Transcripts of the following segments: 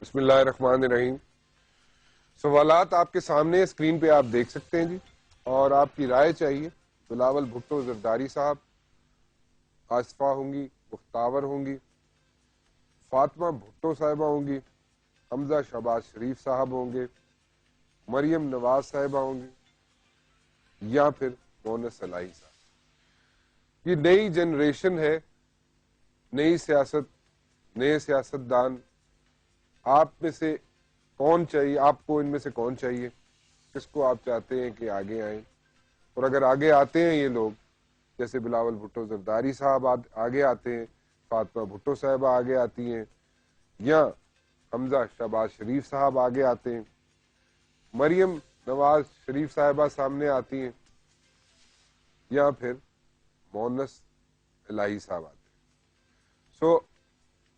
بسم اللہ الرحمن الرحیم. سوالات آپ کے سامنے اسکرین پہ آپ دیکھ سکتے ہیں جی, اور آپ کی رائے چاہیے. بلاول بھٹو زرداری صاحب, آصفہ ہوں گی, مختاور ہوں گی, فاطمہ بھٹو صاحبہ ہوں گی, حمزہ شہباز شریف صاحب ہوں گے, مریم نواز صاحبہ ہوں گی, یا پھر مونس الہی صاحب. یہ نئی جنریشن ہے, نئی سیاست, نئے سیاستدان. آپ میں سے کون چاہیے, آپ کو ان میں سے کون چاہیے, کس کو آپ چاہتے ہیں کہ آگے آئیں؟ اور اگر آگے آتے ہیں یہ لوگ, جیسے بلاول بھٹو زرداری صاحب آگے آتے ہیں, فاطمہ بھٹو صاحبہ آگے آتی ہیں, یا حمزہ شہباز شریف صاحب آگے آتے ہیں, مریم نواز شریف صاحبہ سامنے آتی ہیں, یا پھر مونس الہی صاحب آتے ہیں.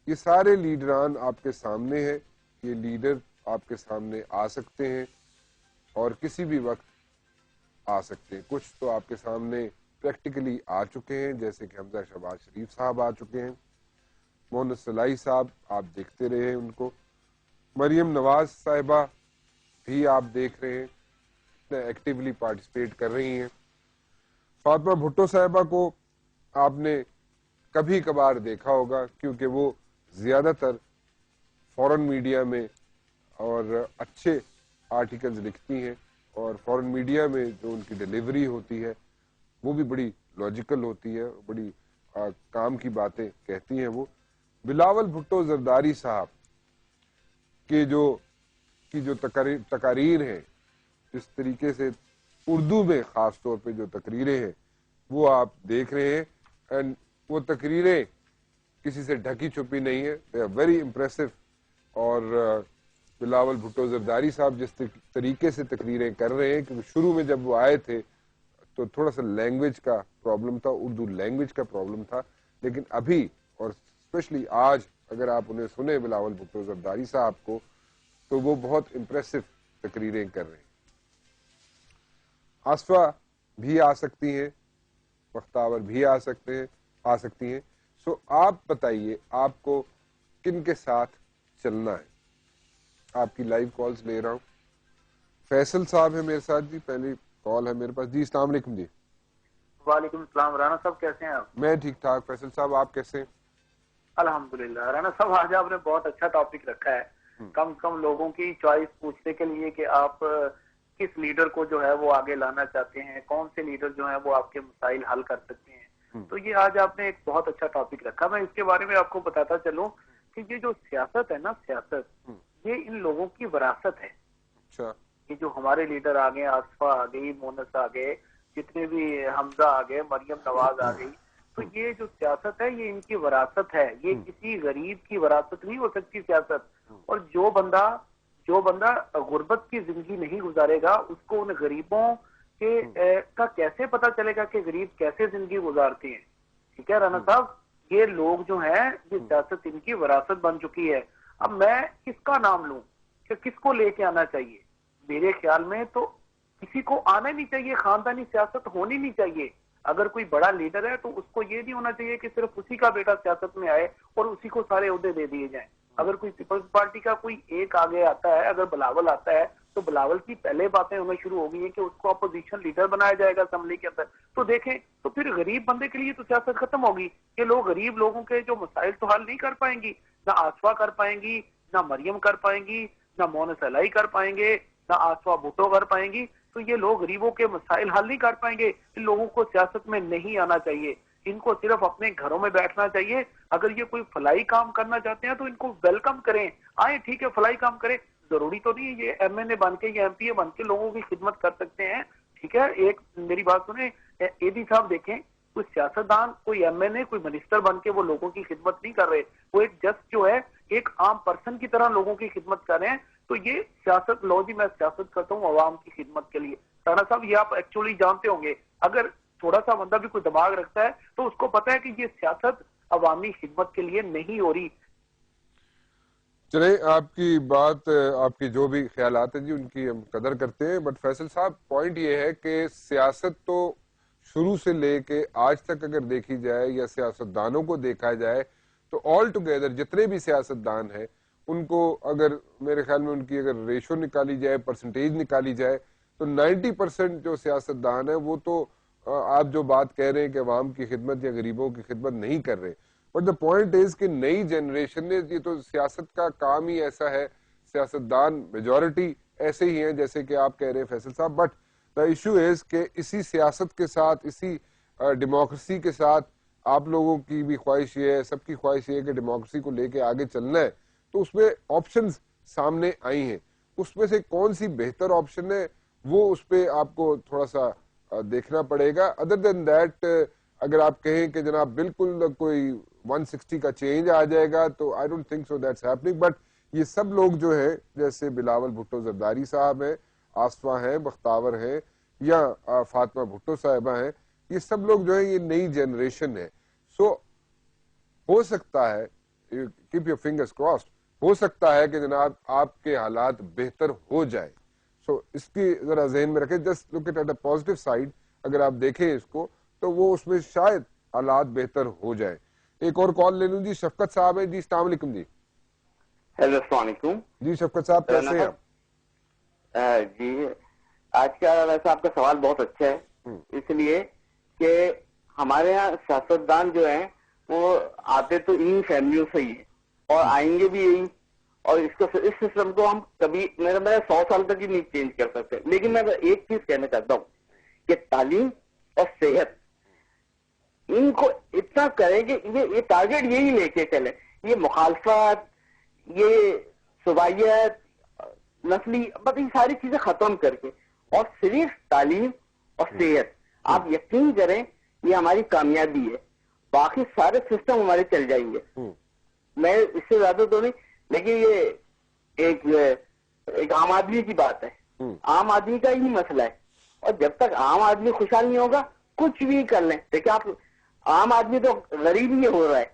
یہ سارے لیڈران آپ کے سامنے ہیں. یہ لیڈر آپ کے سامنے آ سکتے ہیں اور کسی بھی وقت آ سکتے ہیں. کچھ تو آپ کے سامنے پریکٹیکلی آ چکے ہیں, جیسے کہ حمزہ شہباز شریف صاحب آ چکے ہیں, مونس الہی صاحب آپ دیکھتے رہے ہیں ان کو, مریم نواز صاحبہ بھی آپ دیکھ رہے ہیں, ایکٹیولی پارٹیسپیٹ کر رہی ہیں. فاطمہ بھٹو صاحبہ کو آپ نے کبھی کبھار دیکھا ہوگا, کیونکہ وہ زیادہ تر فورن میڈیا میں اور اچھے آرٹیکلز لکھتی ہیں, اور فورن میڈیا میں جو ان کی ڈیلیوری ہوتی ہے وہ بھی بڑی لاجیکل ہوتی ہے, بڑی کام کی باتیں کہتی ہیں وہ. بلاول بھٹو زرداری صاحب کی جو تقاریر ہیں, جس طریقے سے اردو میں خاص طور پہ جو تقریریں ہیں وہ آپ دیکھ رہے ہیں, اینڈ وہ تقریریں کسی سے ڈھکی چھپی نہیں ہے, دے آر ویری امپریسو. اور بلاول بھٹو زرداری صاحب جس طریقے سے تقریریں کر رہے ہیں, کیونکہ شروع میں جب وہ آئے تھے تو تھوڑا سا لینگویج کا پرابلم تھا, اردو لینگویج کا پرابلم تھا, لیکن ابھی اور اسپیشلی آج اگر آپ انہیں سنیں بلاول بھٹو زرداری صاحب کو, تو وہ بہت امپریسو تقریریں کر رہے ہیں. آصفہ بھی آ سکتی ہیں, مختاور بھی آ سکتی ہیں. سو آپ بتائیے آپ کو کن کے ساتھ چلنا ہے. آپ کی لائیو کالز لے رہا ہوں. فیصل صاحب ہے میرے ساتھ جی, پہلی کال ہے میرے پاس جی. السلام علیکم جی. وعلیکم السلام. رانا صاحب کیسے ہیں آپ؟ میں ٹھیک ٹھاک. فیصل صاحب آپ کیسے ہیں؟ الحمدللہ. رانا صاحب آج آپ نے بہت اچھا ٹاپک رکھا ہے, کم کم لوگوں کی چوائس پوچھنے کے لیے کہ آپ کس لیڈر کو جو ہے وہ آگے لانا چاہتے ہیں, کون سے لیڈر جو ہیں وہ آپ کے مسائل حل کر سکتے ہیں. تو یہ آج آپ نے ایک بہت اچھا ٹاپک رکھا. میں اس کے بارے میں آپ کو بتاتا چلوں کہ یہ جو سیاست ہے نا, سیاست یہ ان لوگوں کی وراثت ہے. یہ جو ہمارے لیڈر آ گئے, آصفہ آ گئی, مونس آ گئے, جتنے بھی حمزہ آ گئے, مریم نواز آ گئی, تو یہ جو سیاست ہے یہ ان کی وراثت ہے. یہ کسی غریب کی وراثت نہیں ہو سکتی سیاست. اور جو بندہ غربت کی زندگی نہیں گزارے گا, اس کو ان غریبوں کا کیسے پتا چلے گا کہ غریب کیسے زندگی گزارتے ہیں. ٹھیک ہے رانا صاحب, یہ لوگ جو ہیں یہ سیاست ان کی وراثت بن چکی ہے. اب میں کس کا نام لوں کہ کس کو لے کے آنا چاہیے؟ میرے خیال میں تو کسی کو آنا نہیں چاہیے, خاندانی سیاست ہونی نہیں چاہیے. اگر کوئی بڑا لیڈر ہے تو اس کو یہ نہیں ہونا چاہیے کہ صرف اسی کا بیٹا سیاست میں آئے اور اسی کو سارے عہدے دے دیے جائیں. اگر کوئی پیپلز پارٹی کا کوئی ایک آگے آتا ہے, اگر بلاول آتا ہے, تو بلاول کی پہلے باتیں ہونا شروع ہو گئی ہیں کہ اس کو اپوزیشن لیڈر بنایا جائے گا اسمبلی کے اندر. تو دیکھیں, تو پھر غریب بندے کے لیے تو سیاست ختم ہوگی. کہ لوگ غریب لوگوں کے جو مسائل تو حل نہیں کر پائیں گی, نہ آصفہ کر پائیں گی, نہ مریم کر پائیں گی, نہ مونس الہی کر پائیں گے, نہ آصفہ بھٹو کر پائیں گی. تو یہ لوگ غریبوں کے مسائل حل نہیں کر پائیں گے. ان لوگوں کو سیاست میں نہیں آنا چاہیے, ان کو صرف اپنے گھروں میں بیٹھنا چاہیے. اگر یہ کوئی فلاحی کام کرنا چاہتے ہیں تو ان کو ویلکم کریں, آئیں, ٹھیک ہے فلاحی کام کریں. ضروری تو نہیں یہ ایم این اے بن کے یا ایم پی اے بن کے لوگوں کی خدمت کر سکتے ہیں. ٹھیک ہے, ایک میری بات سنیں, اے بی صاحب دیکھیں, کوئی سیاستدان, کوئی ایم این اے, کوئی منسٹر بن کے وہ لوگوں کی خدمت نہیں کر رہے. وہ ایک جسٹ جو ہے ایک عام پرسن کی طرح لوگوں کی خدمت کر رہے ہیں. تو یہ سیاست, لو جی میں سیاست کرتا ہوں عوام کی خدمت کے لیے. رانا صاحب یہ آپ ایکچولی جانتے ہوں گے, اگر تھوڑا سا بندہ بھی کوئی دماغ رکھتا ہے تو اس کو پتا ہے کہ یہ سیاست عوامی خدمت کے لیے نہیں ہو رہی. چلیں, آپ کی بات, آپ کی جو بھی خیالات ہیں جی ان کی ہم قدر کرتے ہیں, بٹ فیصل صاحب پوائنٹ یہ ہے کہ سیاست تو شروع سے لے کے آج تک اگر دیکھی جائے یا سیاستدانوں کو دیکھا جائے تو آل ٹوگیدر جتنے بھی سیاستدان ہیں ان کو اگر میرے خیال میں ان کی اگر ریشو نکالی جائے, پرسنٹیج نکالی جائے, تو 90% جو سیاستدان ہیں وہ تو آپ جو بات کہہ رہے ہیں کہ عوام کی خدمت یا غریبوں کی خدمت نہیں کر رہے. بٹ دا پوائنٹ از کہ نئی جنریشن نے, یہ تو سیاست کا کام ہی ایسا ہے, سیاستدان میجورٹی ایسے ہی ہیں جیسے کہ آپ کہہ رہے ہیں فیصل صاحب, بٹ دا ایشو از کہ اسی سیاست کے ساتھ, اسی ڈیموکریسی کے ساتھ آپ لوگوں کی بھی خواہش یہ ہے, سب کی خواہش یہ ہے کہ ڈیموکریسی کو لے کے آگے چلنا ہے. تو اس میں آپشنز سامنے آئی ہیں, اس میں سے کون سی بہتر آپشن ہے وہ اس پہ آپ کو تھوڑا سا دیکھنا پڑے گا. ادر دین دیٹ اگر آپ کہیں کہ جناب بالکل کوئی 160 کا چینج آ جائے گا تو I don't think so that's happening. But یہ سب لوگ جو ہیں جیسے بلاول بھٹو زرداری صاحب ہیں, آصفہ ہیں, بختاور ہیں, یا فاطمہ بھٹو صاحبہ ہیں, یہ سب لوگ جو ہیں یہ نئی جنریشن ہے. سو ہو سکتا ہے, کیپ یور فنگرز کراسڈ, ہو سکتا ہے کہ جناب آپ کے حالات بہتر ہو جائے. سو اس کی ذرا ذہن میں رکھیں, just look at a positive side, اگر آپ دیکھیں اس کو تو وہ اس میں شاید حالات بہتر ہو جائے. ایک اور کال لے لوں جی, شفقت صاحب ہیں جی. السلام علیکم جی. ہیلو, السلام علیکم جی شفقت صاحب کیسے ہیں آپ؟ جی آج کا ویسے آپ کا سوال بہت اچھا ہے, اس لیے کہ ہمارے یہاں سیاستدان جو ہیں وہ آتے تو انہی فیملیوں سے ہی ہیں اور آئیں گے بھی یہی, اور اس سسٹم کو ہم کبھی میرا 100 سال تک ہی نہیں چینج کر سکتے. لیکن میں ایک چیز کہنا چاہتا ہوں کہ تعلیم اور صحت ان کو اتنا کریں کہ یہ ٹارگیٹ یہی لے کے چلیں, یہ مخالفت, یہ صوبائیت, نسلی, یہ ساری چیزیں ختم کر کے اور صرف تعلیم اور صحت. آپ یقین کریں یہ ہماری کامیابی ہے, باقی سارے سسٹم ہمارے چل جائیں گے. میں اس سے زیادہ تو نہیں, لیکن یہ ایک عام آدمی کی بات ہے, عام آدمی کا ہی مسئلہ ہے. اور جب تک عام آدمی خوشحال نہیں ہوگا کچھ بھی کر لیں. دیکھیں آپ, عام آدمی تو غریب ہی ہو رہا ہے,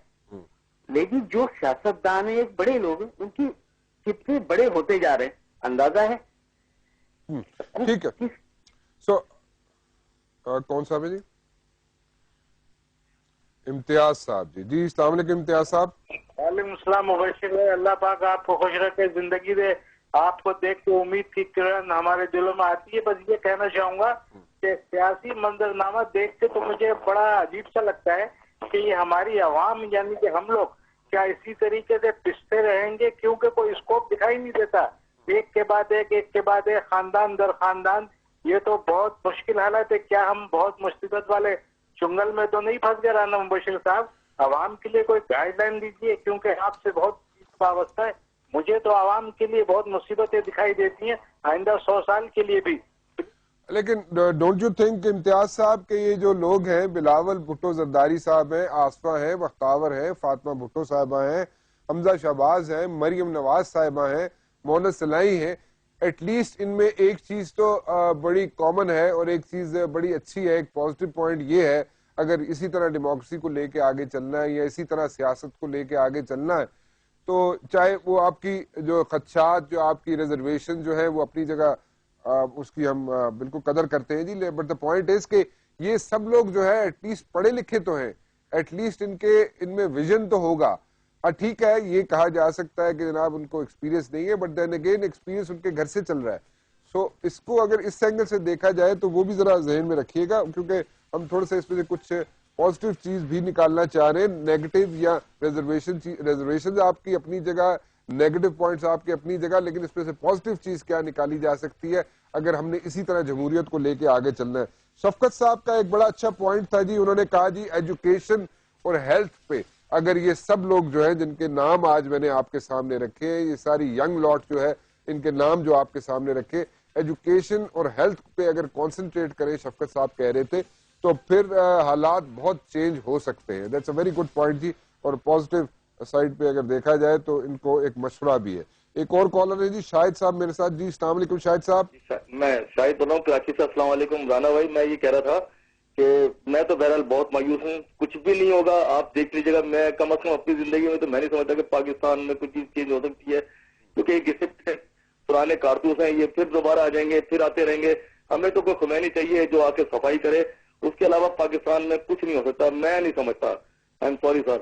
لیکن جو سیاستدان ہیں بڑے لوگ ہیں ان کی کتنے بڑے ہوتے جا رہے ہیں اندازہ ہے. ٹھیک ہے. سو کون صاحب ہے جی؟ امتیاز صاحب جی. جی السلام علیکم امتیاز صاحب. وعلیکم السلام. مبشر ہے, اللہ پاک آپ کو خوش رکھے, زندگی دے. آپ کو دیکھ کے امید کی کرن ہمارے دلوں میں آتی ہے. بس یہ کہنا چاہوں گا کہ سیاسی منظرنامہ دیکھ کے تو مجھے بڑا عجیب سا لگتا ہے کہ یہ ہماری عوام یعنی کہ ہم لوگ کیا اسی طریقے سے پستے رہیں گے, کیونکہ کوئی اسکوپ دکھائی نہیں دیتا, ایک کے بعد ایک خاندان در خاندان. یہ تو بہت مشکل حالت ہے. کیا ہم بہت مصیبت والے چنگل میں تو نہیں پھنس گئے رانا مبشر صاحب؟ عوام کے لیے کوئی گائیڈ لائن دیجیے, کیونکہ آپ سے بہت وابستہ ہے. مجھے تو عوام کے لیے بہت مصیبتیں دکھائی دیتی ہیں, آئندہ 100 سال کے لیے بھی. لیکن ڈونٹ یو تھنک امتیاز صاحب کہ یہ جو لوگ ہیں, بلاول بھٹو زرداری صاحب ہیں, آصفہ ہیں, بختاور ہیں, فاطمہ بھٹو صاحبہ ہیں, حمزہ شہباز ہیں, مریم نواز صاحبہ ہیں, مونس سلائی ہیں, ایٹ لیسٹ ان میں ایک چیز تو بڑی کامن ہے اور ایک چیز بڑی اچھی ہے. ایک پازیٹیو پوائنٹ یہ ہے, اگر اسی طرح ڈیموکریسی کو لے کے آگے چلنا ہے یا اسی طرح سیاست کو لے کے آگے چلنا ہے تو چاہے وہ آپ کی جو خدشات, جو آپ کی ریزرویشن جو ہے وہ اپنی جگہ اس کی ہم بالکل قدر کرتے ہیں جی, بٹ دا پوائنٹ از کہ یہ سب لوگ جو ہے ایٹ لیسٹ پڑھے لکھے تو ہیں, ایٹ لیسٹ ان میں ویژن تو ہوگا. ٹھیک ہے یہ کہا جا سکتا ہے کہ جناب ان کو ایکسپیرینس نہیں ہے, بٹ دین اگین ایکسپیرینس ان کے گھر سے چل رہا ہے. سو اس کو اگر اس اینگل سے دیکھا جائے تو وہ بھی ذرا ذہن میں رکھیے گا, کیونکہ ہم تھوڑا سا اس میں سے کچھ پازیٹیو چیز بھی نکالنا چاہ رہے ہیں. نیگیٹو یا ریزرویشن آپ کی اپنی جگہ, نیگیٹو پوائنٹس آپ کی اپنی جگہ, لیکن اس میں سے پازیٹیو چیز کیا نکالی جا سکتی ہے اگر ہم نے اسی طرح جمہوریت کو لے کے آگے چلنا ہے. شفقت صاحب کا ایک بڑا اچھا پوائنٹ تھا جی, انہوں نے کہا جی ایجوکیشن اور ہیلتھ پہ اگر یہ سب لوگ جو ہیں جن کے نام آج میں نے آپ کے سامنے رکھے ہیں, یہ ساری ینگ لاٹ جو ہے ان کے نام جو آپ کے سامنے رکھے, ایجوکیشن اور ہیلتھ پہ اگر کانسنٹریٹ کریں, شفقت صاحب کہہ رہے تھے, تو پھر حالات بہت چینج ہو سکتے ہیں. That's a very good point جی, اور پازیٹیو سائڈ پہ اگر دیکھا جائے تو ان کو ایک مشورہ بھی ہے. ایک اور کالر ہے جی, شاہد صاحب میرے ساتھ. جی السلام علیکم شاہد صاحب. میں شاہد بول رہا ہوں کراچی سے. السلام علیکم رانا بھائی. میں یہ کہہ رہا تھا کہ میں تو بہرحال بہت مایوس ہوں, کچھ بھی نہیں ہوگا. آپ دیکھ لیجیے گا, میں کم از کم اپنی زندگی میں تو میں نہیں سمجھتا کہ پاکستان میں کچھ چیز چینج ہو سکتی ہے, کیونکہ یہ کسی پرانے کارتوس ہیں, یہ پھر دوبارہ آ جائیں گے, پھر آتے رہیں گے. ہمیں تو کوئی خمینی چاہیے جو آ کے صفائی کرے, اس کے علاوہ پاکستان میں کچھ نہیں ہو سکتا. میں نہیں سمجھتا. I am sorry sir.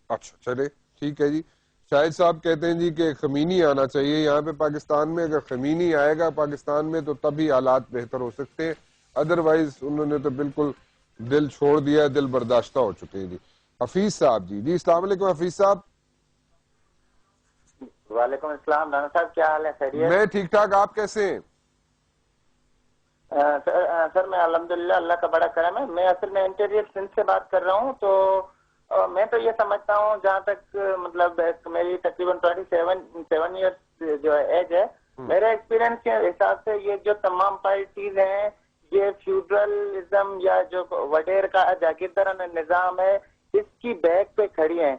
اچھا چلے ٹھیک ہے جی. شاہد صاحب کہتے ہیں جی کہ خمینی آنا چاہیے یہاں پہ پاکستان میں. اگر خمینی آئے گا پاکستان میں تو تبھی حالات بہتر ہو سکتے ہیں, ادروائز انہوں نے تو بالکل دل چھوڑ دیا, دل برداشتہ ہو چکے ہیں جی. حفیظ صاحب جی السلام علیکم. حفیظ صاحب. وعلیکم السلام. رانا صاحب کیا حال ہے؟ خیریت؟ میں ٹھیک ٹھاک, آپ کیسے ہیں؟ سر میں الحمدللہ, اللہ کا بڑا کرم ہے. میں اصل میں انٹیریئر سندھ سے بات کر رہا ہوں. تو میں تو یہ سمجھتا ہوں جہاں تک مطلب میری تقریباً 27 ایئرس جو ایج ہے, میرے ایکسپیرینس کے حساب سے یہ جو تمام پارٹیز ہیں یہ فیوڈرلزم یا جو وڈیر کا جاگیردارانہ نظام ہے اس کی بیک پہ کھڑی ہیں.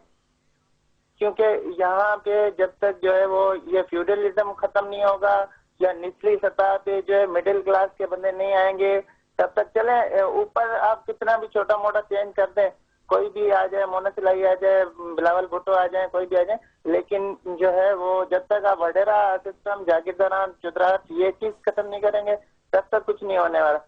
کیونکہ یہاں پہ جب تک جو ہے وہ یہ فیوڈلزم ختم نہیں ہوگا یا نچلی سطح پہ جو ہے مڈل کلاس کے بندے نہیں آئیں گے تب تک چلیں اوپر آپ کتنا بھی چھوٹا موٹا چینج کر دیں, کوئی بھی آ جائے, مونس الہی آ جائے, بلاول بھٹو آ جائیں, کوئی بھی آ جائیں, لیکن جو ہے وہ جب تک آپ وڈیرا سسٹم جاگیرداران چودراہٹ یہ چیز ختم نہیں کریں گے تب تک کچھ نہیں ہونے والا.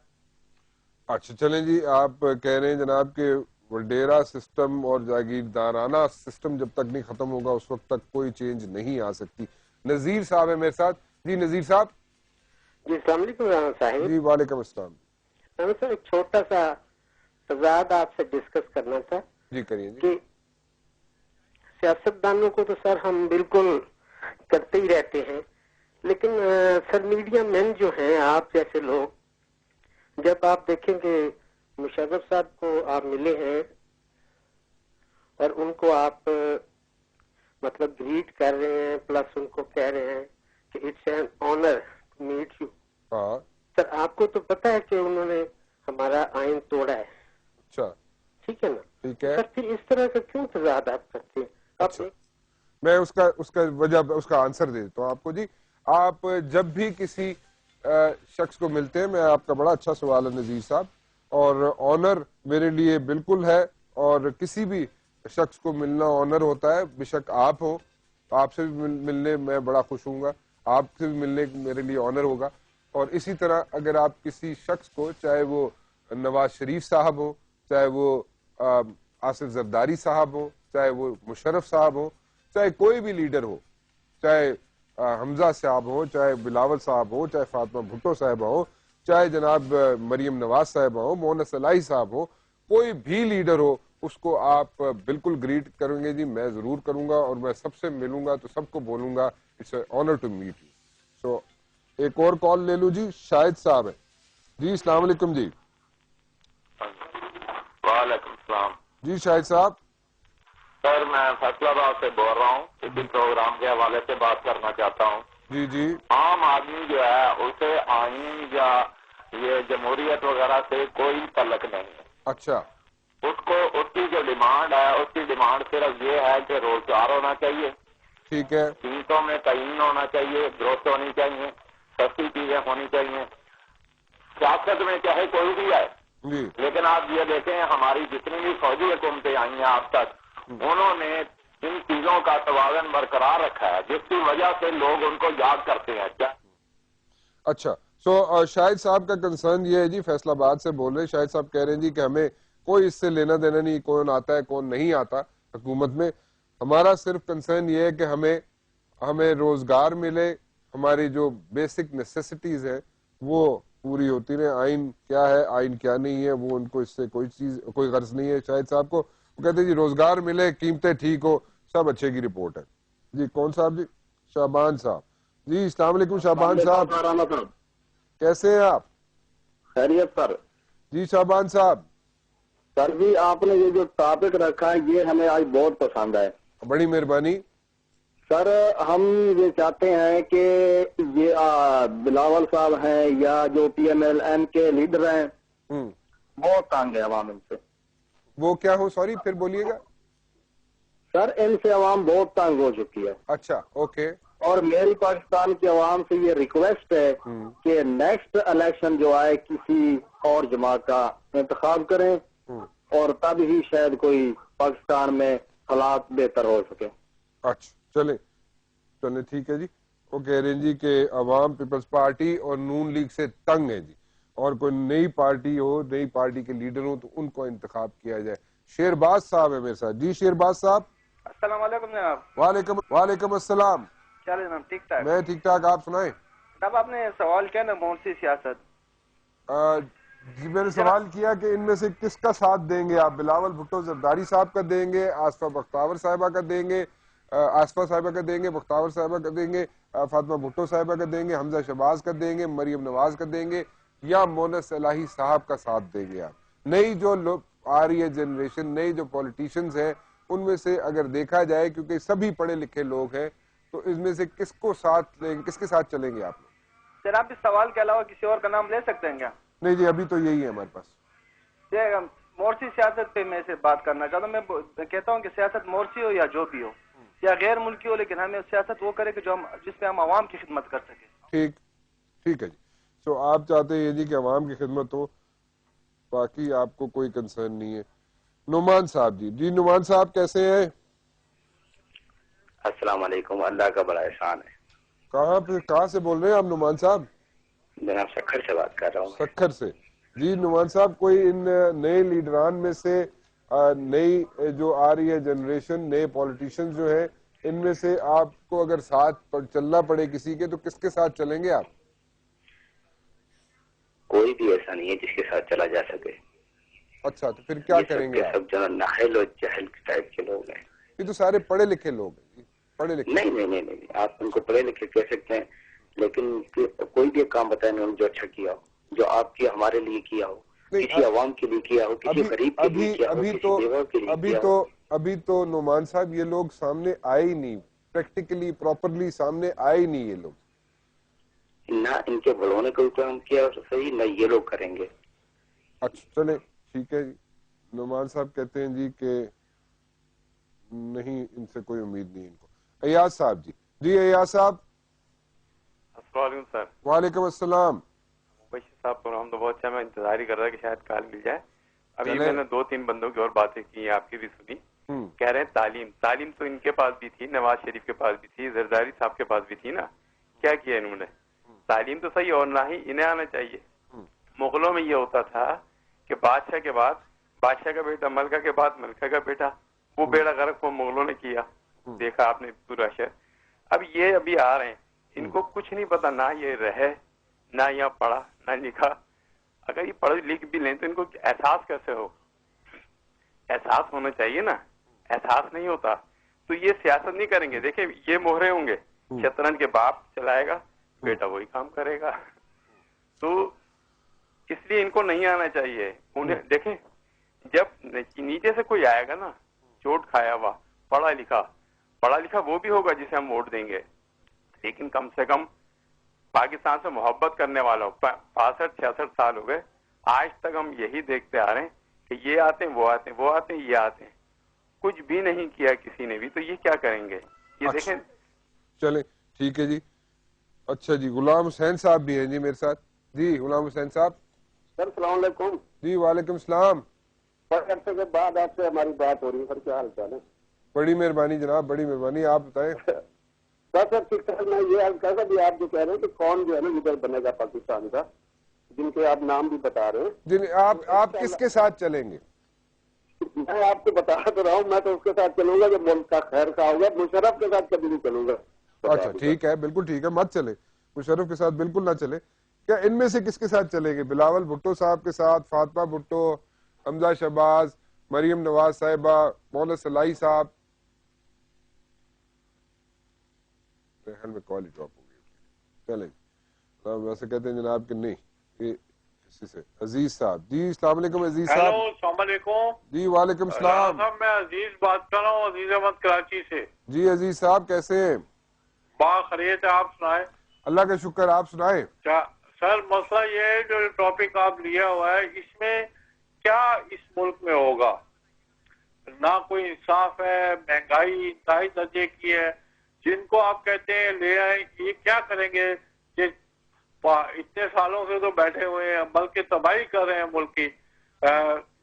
اچھا چلیں جی, آپ کہہ رہے ہیں جناب کہ وڈیرا سسٹم اور جاگیردارانہ سسٹم جب تک نہیں ختم ہوگا اس وقت تک کوئی چینج نہیں آ سکتی. نذیر صاحب ہے میرے ساتھ. جی نذیر صاحب. جی السلام علیکم رانا صاحب. جی وعلیکم السلام. رانا صاحب ایک چھوٹا سا تضاد آپ سے ڈسکس کرنا تھا. جی کریے جی. کہ سیاستدانوں کو تو سر ہم بالکل کرتے ہی رہتے ہیں, لیکن سر میڈیا مین جو ہیں آپ جیسے لوگ, جب آپ دیکھیں کہ مشرف صاحب کو آپ ملے ہیں اور ان کو آپ مطلب گریٹ کر رہے ہیں پلس ان کو کہہ رہے ہیں کہ it's an honour to meet you. ہاں سر آپ کو تو پتا ہے کہ انہوں نے ہمارا آئین توڑا ہے. اچھا ٹھیک ہے نا. ٹھیک ہے. سر پھر اس طرح کا کیوں تضاد آپ کرتے ہیں؟ اچھا میں اس کا وجہ اس کا آنسر دے دیتا ہوں آپ کو. جی آپ جب بھی کسی شخص کو ملتے ہیں, میں آپ کا بڑا اچھا سوال ہے نذیر صاحب, اور آنر میرے لیے بالکل ہے, اور کسی بھی شخص کو ملنا آنر ہوتا ہے, بے شک آپ ہو, آپ سے بھی ملنے میں بڑا خوش ہوں گا, آپ سے بھی ملنے میرے لیے آنر ہوگا. اور اسی طرح اگر آپ کسی شخص کو, چاہے وہ نواز شریف صاحب ہو, چاہے وہ آصف زرداری صاحب ہو, چاہے وہ مشرف صاحب ہو, چاہے کوئی بھی لیڈر ہو, چاہے حمزہ صاحب ہو, چاہے بلاول صاحب ہو, چاہے فاطمہ بھٹو صاحبہ ہو, چاہے جناب مریم نواز صاحبہ ہو, مونس الہی صاحب ہو, کوئی بھی لیڈر ہو, اس کو آپ بالکل گریٹ کریں گے. جی میں ضرور کروں گا, اور میں سب سے ملوں گا تو سب کو بولوں گا it's a honour to meet you. So ایک اور کال لے لوں جی. شاہد صاحب ہے. جی السلام علیکم. جی وعلیکم السلام. جی شاہد صاحب. سر میں فیصل آباد سے بول رہا ہوں, کسی پروگرام کے حوالے سے بات کرنا چاہتا ہوں. جی جی. عام آدمی جو ہے اسے آئین یا یہ جمہوریت وغیرہ سے کوئی تعلق نہیں ہے. اچھا. اس کی جو ڈیمانڈ ہے, اس کی ڈیمانڈ صرف یہ ہے کہ روزگار ہونا چاہیے, ٹھیک ہے, سیٹوں میں تعین ہونا چاہیے, گروتھ ہونی چاہیے, سستی چیزیں ہونی چاہیے. سیاست میں چاہے کوئی بھی ہے, جی لیکن آپ یہ دیکھیں ہماری جتنی بھی فوجی حکومتیں آئی ہیں اب تک, انہوں نے ان چیزوں کا توازن برقرار رکھا ہے, جس کی وجہ سے لوگ ان کو یاد کرتے ہیں. کیا اچھا. سو شاہد صاحب کا کنسرن یہ ہے جی, فیصل آباد سے بول رہے ہیں. شاہد صاحب کہہ رہے ہیں جی کہ ہمیں کوئی اس سے لینا دینا نہیں, کون آتا ہے کون نہیں آتا حکومت میں. ہمارا صرف کنسرن یہ ہے کہ ہمیں روزگار ملے, ہماری جو بیسک نیسیسٹیز ہیں وہ پوری ہوتی رہے. آئین کیا ہے آئین کیا نہیں ہے وہ ان کو اس سے کوئی غرض نہیں ہے. شاہد صاحب کو وہ کہتے ہیں جی روزگار ملے, قیمتیں ٹھیک ہو, سب اچھے کی رپورٹ ہے. جی کون صاحب؟ جی شعبان صاحب. جی السلام علیکم شعبان صاحب, کیسے ہیں آپ؟ خیریت سر. جی شعبان صاحب. سر جی آپ نے یہ جو ٹاپک رکھا ہے یہ ہمیں آج بہت پسند ہے. بڑی مہربانی. سر ہم یہ چاہتے ہیں کہ یہ بلاول صاحب ہیں یا جو پی ایم ایل این کے لیڈر ہیں بہت تنگ ہے عوام ان سے. وہ کیا ہو؟ سوری پھر بولیے گا. سر ان سے عوام بہت تنگ ہو چکی ہے. اچھا اوکے. اور میری پاکستان کی عوام سے یہ ریکویسٹ ہے کہ نیکسٹ الیکشن جو آئے کسی اور جماعت کا انتخاب کریں, اور تب ہی شاید کوئی پاکستان میں حالات بہتر ہو سکے. اچھا چلیں ٹھیک ہے جی. وہ کہہ رہے ہیں جی کہ عوام پیپلز پارٹی اور نون لیگ سے تنگ ہے جی, اور کوئی نئی پارٹی ہو, نئی پارٹی کے لیڈر ہوں تو ان کو انتخاب کیا جائے. شیرباز صاحب ہے میرے ساتھ. جی شیرباز صاحب. السلام علیکم جناب. وعلیکم السلام. کیا ہے جناب؟ ٹھیک ٹھاک. میں ٹھیک ٹھاک, آپ سنائیں. جناب آپ نے سوال کیا نا مورسی سیاست. جی میں نے سوال کیا کہ ان میں سے کس کا ساتھ دیں گے آپ؟ بلاول بھٹو زرداری صاحب کا دیں گے, آصفہ بختاور صاحبہ کا دیں گے, آصفہ صاحبہ کا دیں گے, بختاور صاحبہ کا دیں گے, فاطمہ بھٹو صاحبہ کا دیں گے, حمزہ شہباز کا دیں گے, مریم نواز کا دیں گے, یا مونس الہی صاحب کا ساتھ دیں گے آپ؟ نئی جو لوگ آ رہی ہے جنریشن, نئی جو پولیٹیشنز ہیں, ان میں سے اگر دیکھا جائے کیونکہ سبھی پڑھے لکھے لوگ ہیں, تو اس میں سے کس کو ساتھ لیں گے, کس کے ساتھ چلیں گے آپ؟ جناب اس سوال کے علاوہ کسی اور کا نام لے سکتے ہیں کیا؟ نہیں جی, ابھی تو یہی ہے ہمارے پاس. مورسی سیاست پہ میں سے بات کرنا چاہتا ہوں. میں کہتا ہوں کہ سیاست مورسی ہو یا جو بھی ہو یا غیر ملکی ہو, لیکن ہمیں سیاست وہ کرے کہ جس پہ ہم عوام کی خدمت کر سکیں. ٹھیک ہے جی. سو آپ چاہتے ہیں جی کہ عوام کی خدمت ہو, باقی آپ کو کوئی کنسرن نہیں ہے. نعمان صاحب جی نعمان صاحب کیسے ہیں؟ السلام علیکم. اللہ کا بڑا احسان ہے. کہاں سے بول رہے ہیں آپ نعمان صاحب؟ جناب سکھر سے بات کر رہا ہوں. سکھر سے. جی نعمان صاحب, کوئی ان نئے لیڈران میں سے, نئی جو آ رہی ہے جنریشن, نئے پولیٹیشین جو ہیں, ان میں سے آپ کو اگر ساتھ چلنا پڑے کسی کے, تو کس کے ساتھ چلیں گے آپ؟ کوئی بھی ایسا نہیں ہے جس کے ساتھ چلا جا سکے. اچھا, تو پھر کیا کریں گے آپ؟ سب جو نااہل اور جہل ٹائپ کے لوگ ہیں. یہ تو سارے پڑھے لکھے لوگ ہیں. پڑھے لکھے نہیں, آپ ان کو پڑھے لکھے کہہ سکتے ہیں, لیکن کوئی بھی ایک کام بتائیں انہوں نے جو اچھا کیا ہو, جو آپ کی ہمارے لیے کیا ہو, کسی عوام کے لیے کیا ہو, کسی غریب کے لیے کیا ہو, کسی بیوہ کے لیے کیا ہو. ابھی تو نعمان صاحب یہ لوگ سامنے آئے ہی نہیں, پریکٹیکلی پراپرلی سامنے آئے ہی نہیں یہ لوگ. نہ ان کے بڑوں نے کوئی کام کیا صحیح, نہ یہ لوگ کریں گے. اچھا چلے ٹھیک ہے جی. نعمان صاحب کہتے ہیں جی کہ نہیں, ان سے کوئی امید نہیں ان کو. ایاز صاحب جی ایاز صاحب. السلام علیکم سر. وعلیکم السلام. بشیر صاحب پروگرام تو بہت اچھا, میں انتظار ہی کر رہا کہ شاید کال مل جائے. ابھی میں نے 2-3 بندوں کی اور باتیں کی ہیں, آپ کی بھی سنی. کہہ رہے ہیں تعلیم تو ان کے پاس بھی تھی, نواز شریف کے پاس بھی تھی, زرداری صاحب کے پاس بھی تھی نا. کیا کیا انہوں نے؟ تعلیم تو صحیح, اور نہ ہی انہیں آنا چاہیے. مغلوں میں یہ ہوتا تھا کہ بادشاہ کے بعد بادشاہ کا بیٹا, ملکہ کے بعد ملکہ کا بیٹا, وہ بیڑا غرق وہ مغلوں نے کیا. دیکھا آپ نے پورا شہر. اب یہ ابھی آ رہے ہیں, ان کو کچھ نہیں پتا, نہ یہ رہے, نہ یہاں پڑھا نہ لکھا. اگر یہ پڑھ لکھ بھی لیں تو ان کو احساس کیسے ہو؟ احساس ہونا چاہیے نا. احساس نہیں ہوتا تو یہ سیاست نہیں کریں گے. دیکھیں یہ مہرے ہوں گے, شطرنج کے باپ چلائے گا, بیٹا وہی کام کرے گا. تو اس لیے ان کو نہیں آنا چاہیے. انہیں دیکھیں جب نیچے سے کوئی آئے گا نا, چوٹ کھایا ہوا, پڑھا لکھا وہ بھی ہوگا جسے ہم ووٹ دیں گے, لیکن کم سے کم پاکستان سے محبت کرنے والا ہو. 65-66 سال ہو گئے, آج تک ہم یہی دیکھتے آ رہے ہیں کہ یہ آتے ہیں وہ آتے ہیں, وہ آتے ہیں یہ آتے ہیں, کچھ بھی نہیں کیا کسی نے بھی. تو یہ کیا کریں گے؟ یہ دیکھیں. چلیں ٹھیک ہے جی. اچھا جی, غلام حسین صاحب بھی ہیں جی میرے ساتھ. جی غلام حسین صاحب. سر السلام علیکم. جی وعلیکم السلام. بڑے عرصے کے بعد آپ سے ہماری بات ہو رہی ہے سر, کیا حال چال ہے؟ بڑی مہربانی جناب, بڑی مہربانی, آپ بتائیں. سر ٹھیک ٹھاک. میں یہ حال کہہ رہا آپ جو کہہ رہے ہیں کہ کون جو ہے نا لیڈر بنے گا پاکستان کا, جن کے آپ نام بھی بتا رہے ہیں, آپ کس کے ساتھ چلیں گے؟ میں آپ کو بتا تو رہا ہوں, میں تو اس کے ساتھ چلوں گا جو ملک کا خیر کا ہوگا. مشرف کے ساتھ کبھی نہیں چلوں گا. اچھا ٹھیک ہے, بالکل ٹھیک ہے, مت چلے. مشرف کے ساتھ بالکل نہ چلے. کیا ان میں سے کس کے ساتھ چلیں گے؟ بلاول بھٹو صاحب کے ساتھ, فاطمہ بھٹو, حمزہ شہباز, مریم نواز صاحبہ, مونس الہی صاحب. میں کال ہی ڈراپ ہو گئی. چلیں ویسے کہتے ہیں جناب کہ نہیں, یہ کسی سے. عزیز صاحب جی السلام علیکم. عزیز صاحب. ہیلو السلام علیکم. جی وعلیکم السلام. میں عزیز بات کر رہا ہوں, عزیز احمد کراچی سے. جی عزیز صاحب کیسے ہیں؟ خیریت ہے, آپ سنائیں. اللہ کا شکر, آپ سنائیں. سر مسئلہ یہ ہے جو ٹاپک آپ لیا ہوا ہے, اس میں کیا اس ملک میں ہوگا؟ نہ کوئی انصاف ہے, مہنگائی انتہائی درجے کی ہے. جن کو آپ کہتے ہیں لے آئیں, یہ کیا کریں گے؟ اتنے سالوں سے تو بیٹھے ہوئے ہیں, بلکہ تباہی کر رہے ہیں ملک کی.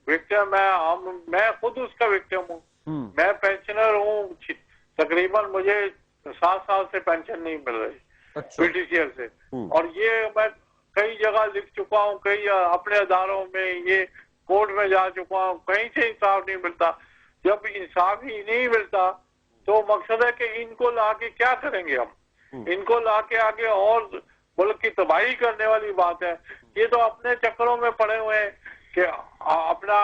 وکٹم میں خود اس کا وکٹم ہوں. میں پینشنر ہوں, تقریباً مجھے 7 سال سے پینشن نہیں مل رہی پی ٹی سی ایل سے. اور یہ میں کئی جگہ لکھ چکا ہوں, کئی اپنے اداروں میں, یہ کورٹ میں جا چکا ہوں, کہیں سے انصاف نہیں ملتا. جب انصاف ہی نہیں ملتا تو مقصد ہے کہ ان کو لا کے کیا کریں گے ہم؟ ان کو لا کے آگے اور ملک کی تباہی کرنے والی بات ہے. یہ تو اپنے چکروں میں پڑے ہوئے ہیں کہ اپنا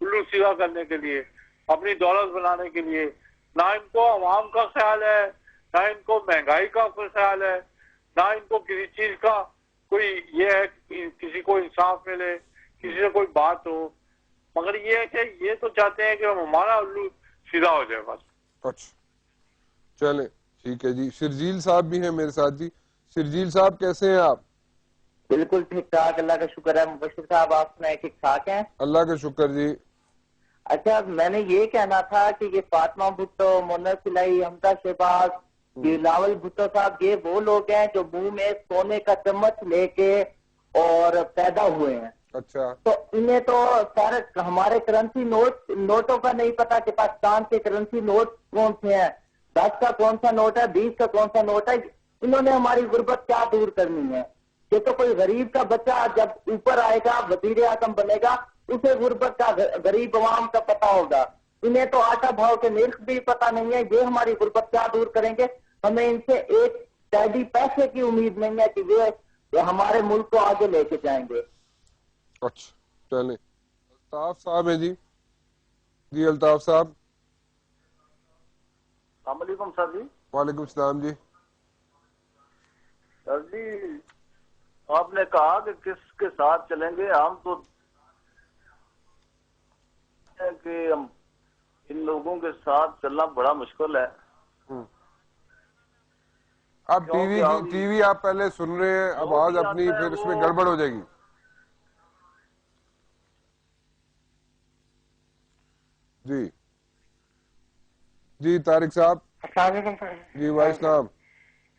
الو سیدھا کرنے کے لیے, اپنی دولت بنانے کے لیے. نہ ان کو عوام کا خیال ہے, نہ ان کو مہنگائی کا کوئی خیال ہے, نہ ان کو کسی چیز کا کوئی یہ ہے کہ کسی کو انصاف ملے, کسی سے کوئی بات ہو, مگر یہ ہے کہ یہ تو چاہتے ہیں کہ ہمارا الو سیدھا ہو جائے بس. اچھا چلیں ٹھیک ہے جی. شرجیل صاحب بھی ہیں میرے ساتھ جی. شرجیل صاحب کیسے ہیں آپ؟ بالکل ٹھیک ٹھاک, اللہ کا شکر ہے. مبشر صاحب آپ سنائیں ٹھیک ٹھاک ہیں؟ اللہ کا شکر جی. اچھا میں نے یہ کہنا تھا کہ یہ فاطمہ بھٹو, منر سلائی, حمزہ شہباز, بلاول بھٹو صاحب, یہ وہ لوگ ہیں جو منہ میں سونے کا چمچ لے کے اور پیدا ہوئے ہیں. اچھا تو انہیں تو سارے ہمارے کرنسی نوٹوں کا نہیں پتا کہ پاکستان کے کرنسی نوٹ کون سے ہیں, 10 کا کون سا نوٹ ہے, 20 کا کون سا نوٹ ہے. انہوں نے ہماری غربت کیا دور کرنی ہے؟ یہ تو کوئی غریب کا بچہ جب اوپر آئے گا, وزیر اعظم بنے گا, اسے غربت کا, غریب عوام کا پتہ ہوگا. انہیں تو آٹا بھاؤ کے نرخ بھی پتہ نہیں ہے. یہ ہماری غربت کیا دور کریں گے؟ ہمیں ان سے ایک ٹیڈی پیسے کی امید نہیں ہے کہ وہ ہمارے ملک کو آگے لے کے جائیں گے. اچھا چلیں. الطاف صاحب ہیں جی. جی الطاف صاحب. السلام علیکم سر جی. وعلیکم السلام جی. سر جی آپ نے کہا کہ کس کے ساتھ چلیں گے, ہم تو کہ ہم ان لوگوں کے ساتھ چلنا بڑا مشکل ہے. اب ٹی وی آپ پہلے سن رہے ہیں, آواز اپنی, پھر اس میں گڑبڑ ہو جائے گی. جی جی طارق صاحب. السلام علیکم سر. جی وعلیکم السلام.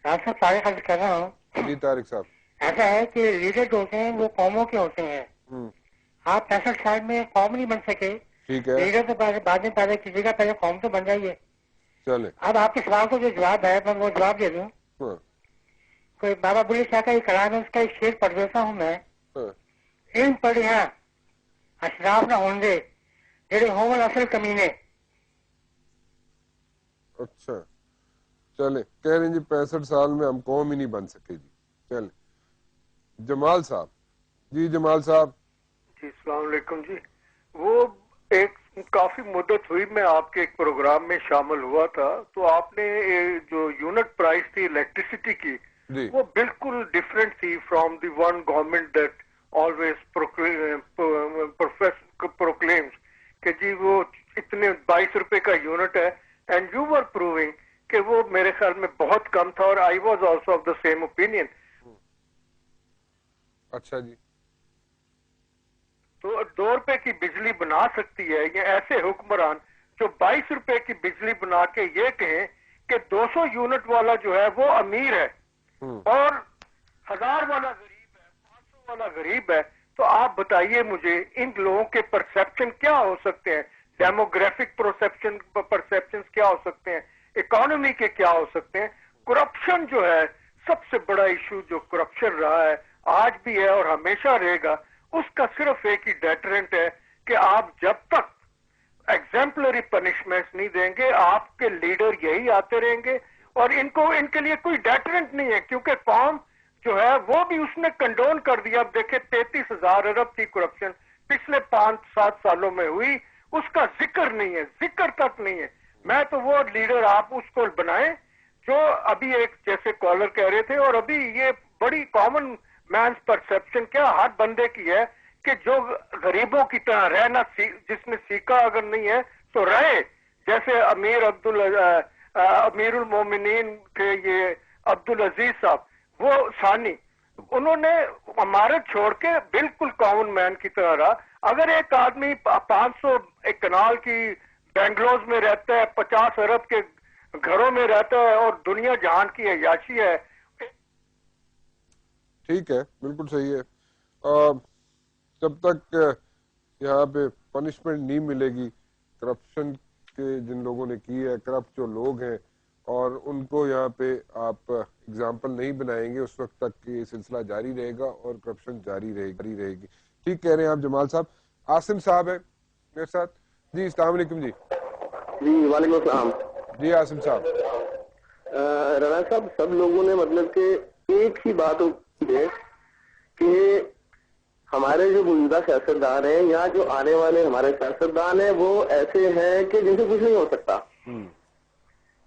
صاحب طارق عرض کر رہا ہوں. جی طارق صاحب. ایسا ہے کہ لیڈر جو ہوتے ہیں وہ قوموں کے ہوتے ہیں. آپ 65 سال میں قوم نہیں بن سکے, ٹھیک ہے, لیڈر تو بعد میں پہلے کسی کا پہلے قوم تو بن جائیے. چلے اب آپ کے سوال کو جو جواب ہے میں وہ جواب دے دوں. کوئی بابا بلے شاہ کا یہ کلام ہے, اس کا ایک شعر پڑھ دیتا ہوں میں. علم پڑھیا اشراف نہ ہوں گے جڑے ہوں اصل کمینے. اچھا چلے, کہہ رہے ہیں جی 65 سال میں ہم قوم ہی نہیں بن سکے جی. چلے جمال صاحب. جی جمال صاحب. جی السلام علیکم جی. وہ ایک کافی مدت ہوئی میں آپ کے ایک پروگرام میں شامل ہوا تھا, تو آپ نے جو یونٹ پرائس تھی الیکٹریسٹی کی وہ بالکل ڈفرینٹ تھی from the one government that always proclaims کہ جی وہ اتنے 22 روپے کا یونٹ ہے, اینڈ یو ور پروونگ کہ وہ میرے خیال میں بہت کم تھا, اور I was also of the same opinion. اچھا جی. تو 2 روپے کی بجلی بنا سکتی ہے یہ ایسے حکمران جو 22 روپے کی بجلی بنا کے یہ کہیں کہ 200 یونٹ والا جو ہے وہ امیر ہے اور 1000 والا غریب ہے, 500 والا غریب ہے. تو آپ بتائیے مجھے ان لوگوں کے پرسپشن کیا ہو سکتے ہیں, ڈیموگرافک پرسپشن کیا ہو سکتے ہیں, اکانومی کے کیا ہو سکتے ہیں. کرپشن جو ہے سب سے بڑا ایشو, جو کرپشن رہا ہے آج بھی ہے اور ہمیشہ رہے گا, اس کا صرف ایک ہی ڈیٹرنٹ ہے کہ آپ جب تک ایگزمپلری پنشمنٹ نہیں دیں گے آپ کے لیڈر یہی آتے رہیں گے, اور ان کے لیے کوئی ڈیٹرنٹ نہیں ہے, کیونکہ قوم جو ہے وہ بھی اس نے کنڈون کر دیا. اب دیکھیں 33,000 ارب کی کرپشن پچھلے 5-7 سالوں میں ہوئی, اس کا ذکر نہیں ہے, ذکر تک نہیں ہے. میں تو وہ لیڈر آپ اس کو بنائیں جو ابھی ایک جیسے کالر کہہ رہے تھے, اور ابھی یہ بڑی کامن مینس پرسپشن کیا ہر بندے کی ہے کہ جو غریبوں کی طرح رہنا, جس نے سیکھا اگر نہیں ہے تو رہے. جیسے امیر المومنین کے یہ عبدالعزیز صاحب, وہ ثانی, انہوں نے عمارت چھوڑ کے بالکل کامن مین کی طرح رہا. اگر ایک آدمی 500 ایک کنال کی بنگلوز میں رہتا ہے, 50 ارب کے گھروں میں رہتا ہے, اور دنیا جہان کی عیاشی ہے. ٹھیک ہے, بالکل صحیح ہے. جب تک یہاں پہ پنشمنٹ نہیں ملے گی کرپشن کے جن لوگوں نے کی ہے, کرپٹ جو لوگ ہیں, اور ان کو یہاں پہ آپ اگزامپل نہیں بنائیں گے, اس وقت تک یہ سلسلہ جاری رہے گا اور کرپشن جاری رہے گی. ٹھیک کہہ رہے ہیں آپ جمال صاحب. عاصم صاحب ہے میرے ساتھ. جی السلام علیکم. جی جی وعلیکم السلام. جی عاصم صاحب. رانا صاحب, سب لوگوں نے مطلب کہ ایک ہی بات ہوتی ہے کہ ہمارے جو موجودہ سیاستدان ہیں یا جو آنے والے ہمارے سیاستدان ہیں وہ ایسے ہیں کہ جن سے کچھ نہیں ہو سکتا.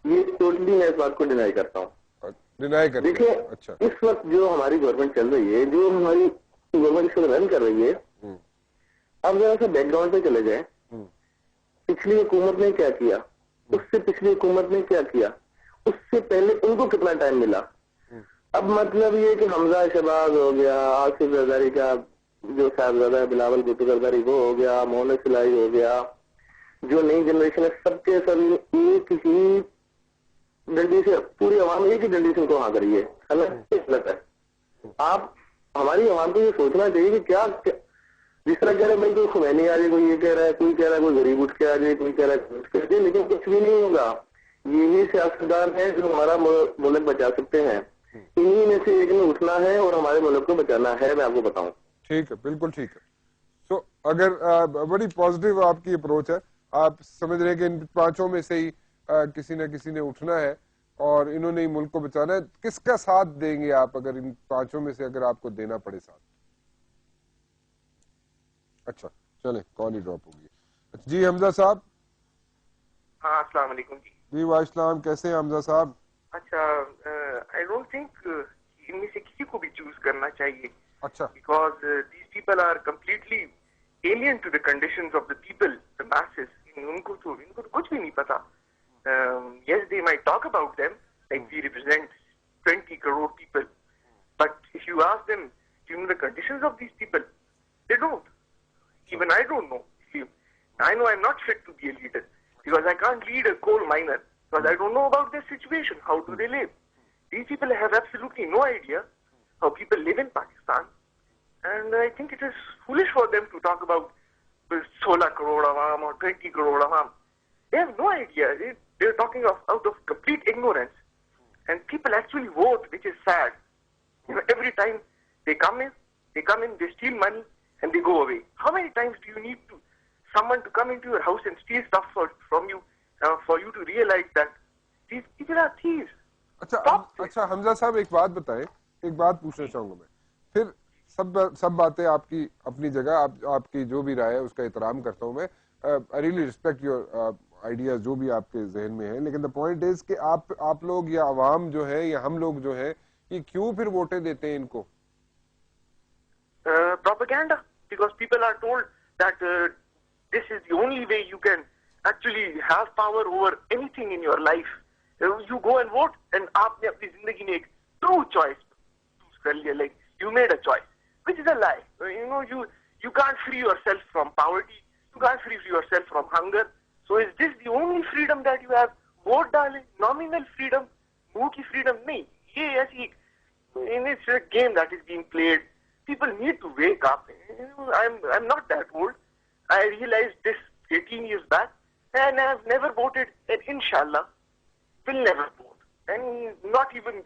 یہ ٹوٹلی میں اس بات کو ڈینائی کرتا ہوں. دیکھیں اس وقت جو ہماری گورنمنٹ چل رہی ہے, جو ہماری گورنمنٹ اس کو رن کر رہی ہے, اب ذرا سا بیک گراؤنڈ پہ چلے جائیں. پچھلی حکومت نے کیا کیا, اس سے پچھلی حکومت نے کیا کیا, اس سے پہلے ان کو کتنا ٹائم ملا. اب مطلب یہ کہ حمزہ شہباز ہو گیا, آصف زرداری کا جو صاحبزادہ ہے بلاول بھٹو زرداری وہ ہو گیا, مولانا سلائی ہو گیا, جو نئی جنریشن ہے سب کے سب ایک ہی ڈنڈی سے, پوری عوام ایک ہی ڈنڈی سے ان کو وہاں کریے. غلط ہے. آپ ہماری عوام کو یہ سوچنا چاہیے کہ کیا جس طرح کہہ رہے ہیں بھائی کوئی خمینی آ جائے, کوئی یہ کہہ رہا ہے, کوئی کہہ رہا ہے کوئی غریب اٹھ کے آ جائے, کوئی کہہ رہا ہے کچھ کر دے, لیکن کچھ بھی نہیں ہوگا. یہی سیاستدان ہیں جو ہمارا ملک بچا سکتے ہیں. انہی میں سے ایک نے اٹھنا ہے اور ہمارے ملک کو بچانا ہے. میں آپ کو بتاؤں. ٹھیک ہے, بالکل ٹھیک ہے. سو اگر بڑی پازیٹیو آپ کی اپروچ ہے, آپ سمجھ رہے ہیں کہ ان پانچوں میں سے ہی کسی نہ کسی نے اٹھنا ہے اور انہوں نے ہی ملک کو بچانا ہے. کس کا ساتھ دیں گے آپ اگر ان پانچوں میں سے اگر آپ کو دینا پڑے ساتھ؟ اچھا چلیں, کال ہی ڈراپ ہوگی. جی حمزہ صاحب. ہاں السلام علیکم. جی وعلیکم السلام. کیسے ہیں حمزہ صاحب؟ اچھا, آئی ڈونٹ تھنک ان میں سے کسی کو بھی چوز کرنا چاہیے. اچھا. Because these people are completely alien to the conditions of the people, the masses. ان کو تو کچھ بھی نہیں پتا. Yes, they might talk about them like we represent 20 crore people, but if you ask them, do you know the conditions of these people? They don't. Even I don't know. I know I'm not fit to be a leader because I can't lead a coal miner because I don't know about their situation. How do they live? These people have absolutely no idea how people live in Pakistan. And I think it is foolish for them to talk about 16 crore awam or 20 crore awam. They have no idea. They're talking out of complete ignorance. And people actually vote, which is sad. You know, every time they come in, they steal money and they go away. How many times do you need someone to come into your house and steal stuff from you for you to realize that these people are thieves? اچھا حمزہ صاحب ایک بات بتائیں, ایک بات پوچھنا چاہوں گا میں. پھر سب باتیں آپ کی اپنی جگہ, آپ کی جو بھی رائے ہے اس کا احترام کرتا ہوں میں. I really respect your ideas جو بھی آپ کے ذہن میں ہیں, لیکن the point is کہ آپ لوگ یا عوام جو ہے یا ہم لوگ جو ہیں یہ کیوں پھر ووٹیں دیتے ہیں ان کو؟ Propaganda, because people are told that this is the only way you can actually have power over anything in your life. You go and vote and آپ نے اپنی زندگی میں ایک true choice کر لیا, like you made a choice, which is a lie. You know, you can't free yourself from poverty, you can't free yourself from hunger. So is this the only freedom that you have? Vote ڈالیں, nominal freedom, منہ کی freedom نہیں. یہ ایسی it's a game that is being played. People need to wake up. You know, I'm not that old. I realized this 18 years back and I've never voted, and inshallah will never vote. And not even,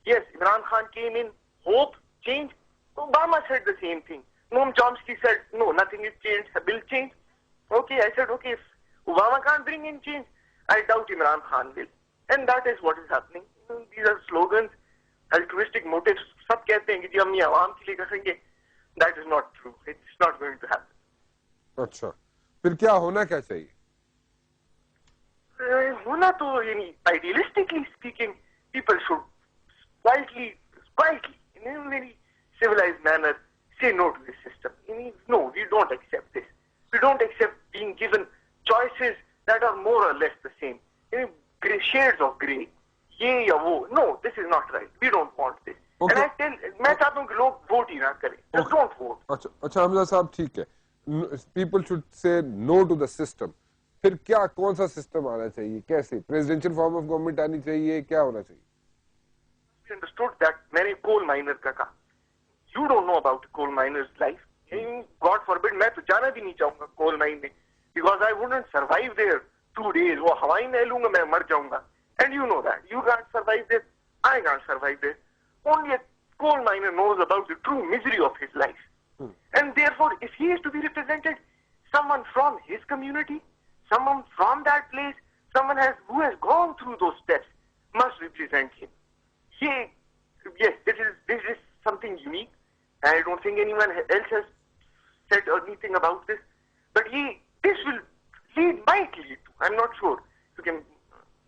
yes, Imran Khan came in, hope, change. Obama said the same thing. Noam Chomsky said, no, nothing is changed, will change. Okay, I said, okay, if Obama can't bring in change, I doubt Imran Khan will. And that is what is happening. These are slogans, altruistic motives. سب کہتے ہیں کہ جی ہم یہ عوام کے لیے کریں گے. That is not true. It's not going to happen. اچھا, پھر کیا ہونا کیا چاہیے؟ ہونا تو idealistically speaking, people should quietly, in a very civilized manner, say no to this system. No, we don't accept this. We don't accept being given choices that are more or less the same. Shades of grey. یہ یا وہ. No, this is not right. We don't want this. Okay. And I tell, میں چاہتا ہوں کہ لوگ vote ہی نہ کریں. Just don't vote. اچھا حمزہ صاحب ٹھیک ہے. People should say no to the system. پھر کیا کون سا سسٹم آنا چاہیے؟ کیسے؟ پریزیڈنشل فارم آف گورنمنٹ آنی چاہیے؟ کیا ہونا چاہیے؟ We understood that میں نے کول مائنر کا کہا. You don't know about coal miner's life. God forbid, میں تو جانا بھی نہیں چاہوں گا کول مائن میں. Because I wouldn't survive there 2 days. وہ ہوائی میں لوں گا, میں مر جاؤں گا. And you know that. You can't survive there. I can't survive there. Only a coal miner knows about the true misery of his life. And therefore, if he is to be represented, someone from his community, someone from that place, someone who has gone through those steps must represent him. Yes, this is something unique. I don't think anyone else has said anything about this. But this will might lead to, I'm not sure, you can,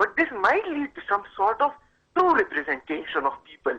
but this might lead to some sort of true representation of people.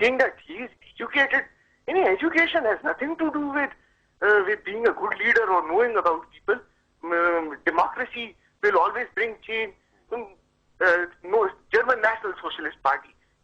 Saying that he is educated. Any education has nothing to do with being a good leader or knowing about people. Democracy will always bring change. No, German National Socialist Party,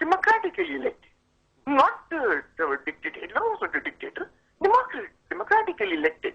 democratically elected, not dictator, also the dictator, democratically elected.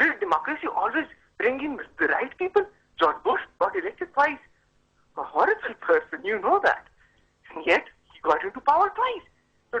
Will democracy always bring in the right people? George Bush got elected twice. A horrible person, you know that. And yet he got into power twice. So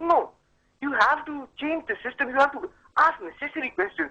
No, you have to change the system. You have to ask necessary questions.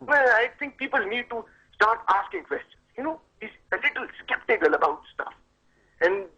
Well, I think people need to start asking questions. You know, he's a little skeptical about stuff, and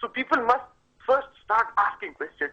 So people must first start asking questions.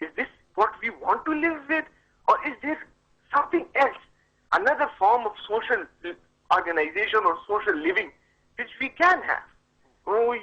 Is this what we want to live with, or is there something else, another form of social organization or social living which we can have?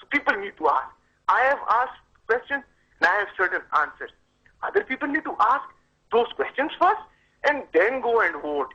So people need to ask. I have asked questions and I have certain answers. Other people need to ask those questions first and then go and vote.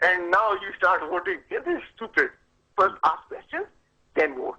and now you start voting. This is stupid. First ask questions, then vote.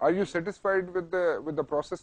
are you satisfied with the process?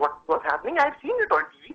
what was happening. I've seen it on TV.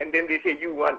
and then they say you won.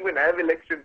even have election?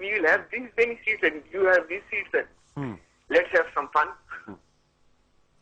We will have these many seats and you have these seats and let's have some fun.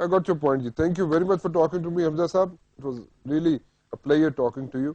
I got your point ji. Thank you very much for talking to me, Hamza Saab. It was really a pleasure talking to you.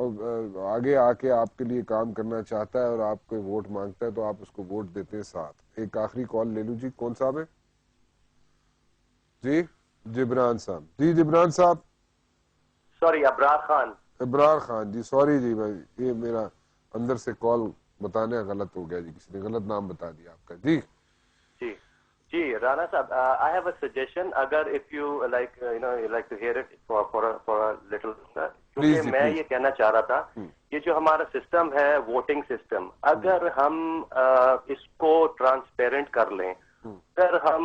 اور آگے آ کے آپ کے لیے کام کرنا چاہتا ہے اور آپ کو ووٹ مانگتا ہے تو آپ اس کو ووٹ دیتے ہیں ساتھ. ایک آخری کال لے لوں جی. کون صاحب ہے جی؟ جبران صاحب. جی جبران صاحب. سوری ابرار خان. ابرار خان جی. سوری جی بھائی, یہ میرا اندر سے کال بتانے غلط ہو گیا جی, کسی نے غلط نام بتا دیا آپ کا. جی جی جی رانا صاحب, I have a suggestion. اگر if you like you like to hear it for a little, کیونکہ میں یہ کہنا چاہ رہا تھا, یہ جو ہمارا سسٹم ہے ووٹنگ سسٹم, اگر ہم اس کو ٹرانسپیرنٹ کر لیں, اگر ہم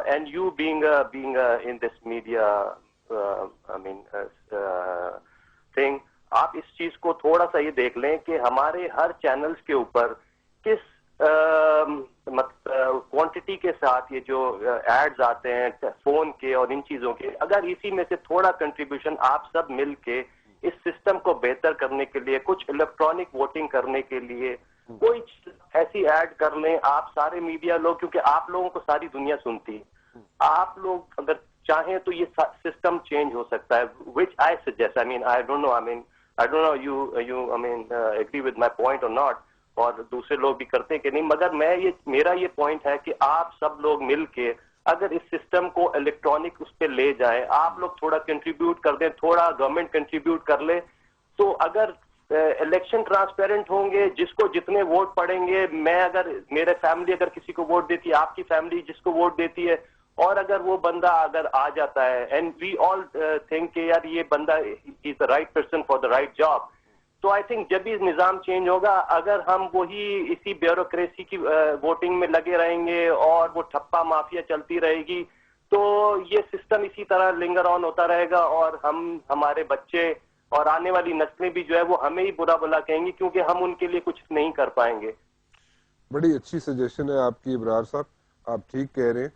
and you being in this media I mean thing, آپ اس چیز کو تھوڑا سا یہ دیکھ لیں کہ ہمارے ہر چینلز کے اوپر کس کوانٹٹی کے ساتھ یہ جو ایڈز آتے ہیں فون کے اور ان چیزوں کے, اگر اسی میں سے تھوڑا کنٹریبیوشن آپ سب مل کے اس سسٹم کو بہتر کرنے کے لیے, کچھ الیکٹرانک ووٹنگ کرنے کے لیے کوئی ایسی ایڈ کر لیں آپ سارے میڈیا لوگ, کیونکہ آپ لوگوں کو ساری دنیا سنتی, آپ لوگ اگر چاہیں تو یہ سسٹم چینج ہو سکتا ہے, which I suggest. I mean I don't know you I mean agree with my point or not, اور دوسرے لوگ بھی کرتے ہیں کہ نہیں, مگر میرا یہ پوائنٹ ہے کہ آپ سب لوگ مل کے اگر اس سسٹم کو الیکٹرانک اس پہ لے جائیں, آپ لوگ تھوڑا کنٹریبیوٹ کر دیں, تھوڑا گورنمنٹ کنٹریبیوٹ کر لے, تو اگر الیکشن ٹرانسپیرنٹ ہوں گے, جس کو جتنے ووٹ پڑیں گے, میں اگر میرے فیملی اگر کسی کو ووٹ دیتی ہے, آپ کی فیملی جس کو ووٹ دیتی ہے, اور اگر وہ بندہ اگر آ جاتا ہے اینڈ وی آل تھنک کہ یار یہ بندہ is the right person for the right job, تو آئی تھنک جب بھی نظام چینج ہوگا, اگر ہم وہی اسی بیوروکریسی کی ووٹنگ میں لگے رہیں گے اور وہ ٹھپا مافیا چلتی رہے گی, تو یہ سسٹم اسی طرح لنگر آن ہوتا رہے گا, اور ہمارے بچے اور آنے والی نسلیں بھی جو ہے وہ ہمیں ہی برا بلا کہیں گی, کیونکہ ہم ان کے لیے کچھ نہیں کر پائیں گے. بڑی اچھی سجیشن ہے آپ کی ابرار صاحب, آپ ٹھیک کہہ رہے ہیں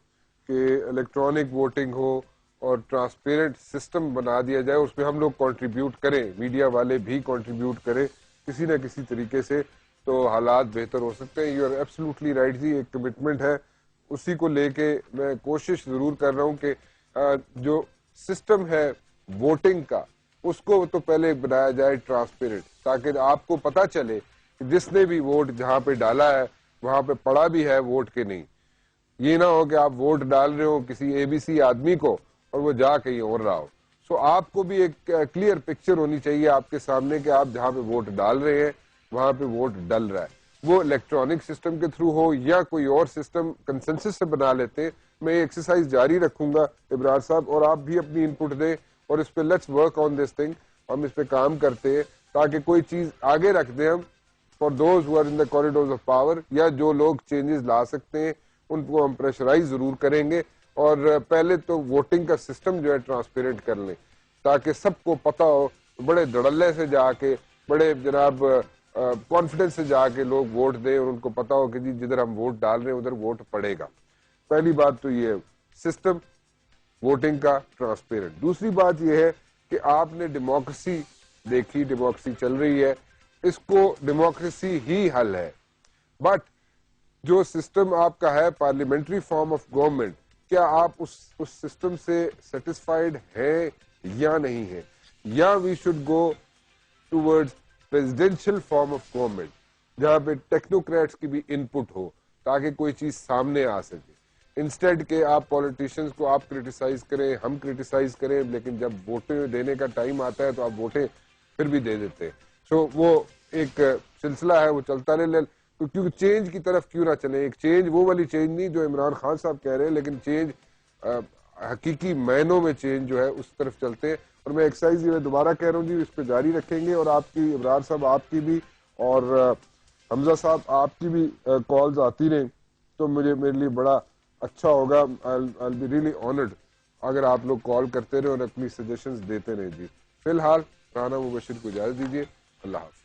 کہ الیکٹرانک ووٹنگ ہو اور ٹرانسپیرنٹ سسٹم بنا دیا جائے, اس میں ہم لوگ کنٹریبیوٹ کریں, میڈیا والے بھی کنٹریبیوٹ کریں کسی نہ کسی طریقے سے, تو حالات بہتر ہو سکتے ہیں. یو آر ایبسلیوٹلی رائٹ جی, ایک کمٹمنٹ ہے, اسی کو لے کے میں کوشش ضرور کر رہا ہوں کہ جو سسٹم ہے ووٹنگ کا اس کو تو پہلے بنایا جائے ٹرانسپیرنٹ, تاکہ آپ کو پتا چلے کہ جس نے بھی ووٹ جہاں پہ ڈالا ہے وہاں پہ پڑا بھی ہے ووٹ کے نہیں. یہ نہ ہو کہ آپ ووٹ ڈال رہے ہو کسی اے بی سی آدمی کو اور وہ جا کہیں اور رہا ہو. سو آپ کو بھی ایک کلیئر پکچر ہونی چاہیے آپ کے سامنے کہ آپ جہاں پہ ووٹ ڈال رہے ہیں وہاں پہ ووٹ ڈل رہا ہے, وہ الیکٹرانک سسٹم کے تھرو ہو یا کوئی اور سسٹم کنسنسس سے بنا لیتے ہیں. میں یہ ایکسرسائز جاری رکھوں گا ابرار صاحب, اور آپ بھی اپنی انپٹ دیں, اور اس پہ let's work on this thing, ہم اس پہ کام کرتے ہیں تاکہ کوئی چیز آگے رکھ دیں ہم for those who are in the corridors of power, یا جو لوگ چینجز لا سکتے ہیں ان کو ہم پریشرائز ضرور کریں گے, اور پہلے تو ووٹنگ کا سسٹم جو ہے ٹرانسپیرنٹ کر لیں تاکہ سب کو پتا ہو, بڑے دھڑلے سے جا کے, بڑے جناب کانفیڈنس سے جا کے لوگ ووٹ دیں, اور ان کو پتا ہو کہ جی جدھر ہم ووٹ ڈال رہے ہیں ادھر ووٹ پڑے گا. پہلی بات تو یہ ہے سسٹم ووٹنگ کا ٹرانسپیرنٹ. دوسری بات یہ ہے کہ آپ نے ڈیموکریسی دیکھی, ڈیموکریسی چل رہی ہے, اس کو ڈیموکریسی ہی حل ہے, بٹ جو سسٹم آپ کا ہے پارلیمنٹری فارم آف گورنمنٹ, کیا آپ اس سسٹم سے سیٹسفائیڈ ہے یا نہیں ہے, یا we should go towards presidential form of government جہاں پہ ٹیکنوکریٹس کی بھی انپٹ ہو تاکہ کوئی چیز سامنے آ سکے, انسٹیڈ کہ آپ پولیٹیشنز کو آپ کریٹیسائز کریں, ہم کریٹیسائز کریں, لیکن جب ووٹیں دینے کا ٹائم آتا ہے تو آپ ووٹیں پھر بھی دے دیتے ہیں. سو وہ ایک سلسلہ ہے, وہ چلتا رہے, کیونکہ چینج کی طرف کیوں نہ چلیں. ایک چینج وہ والی چینج نہیں جو عمران خان صاحب کہہ رہے ہیں, لیکن چینج حقیقی معنوں میں چینج جو ہے اس طرف چلتے ہیں. اور میں ایکسرسائز یہ دوبارہ کہہ رہا ہوں جی, اس پہ جاری رکھیں گے, اور آپ کی ابرار صاحب آپ کی بھی اور حمزہ صاحب آپ کی بھی کالز آتی رہیں تو میرے لیے بڑا اچھا ہوگا. I'll be really honored اگر آپ لوگ کال کرتے رہے اور اپنی سجیشنز دیتے رہے جی. فی الحال رانا مبشر کو اجازت دیجیے, اللہ حافظ.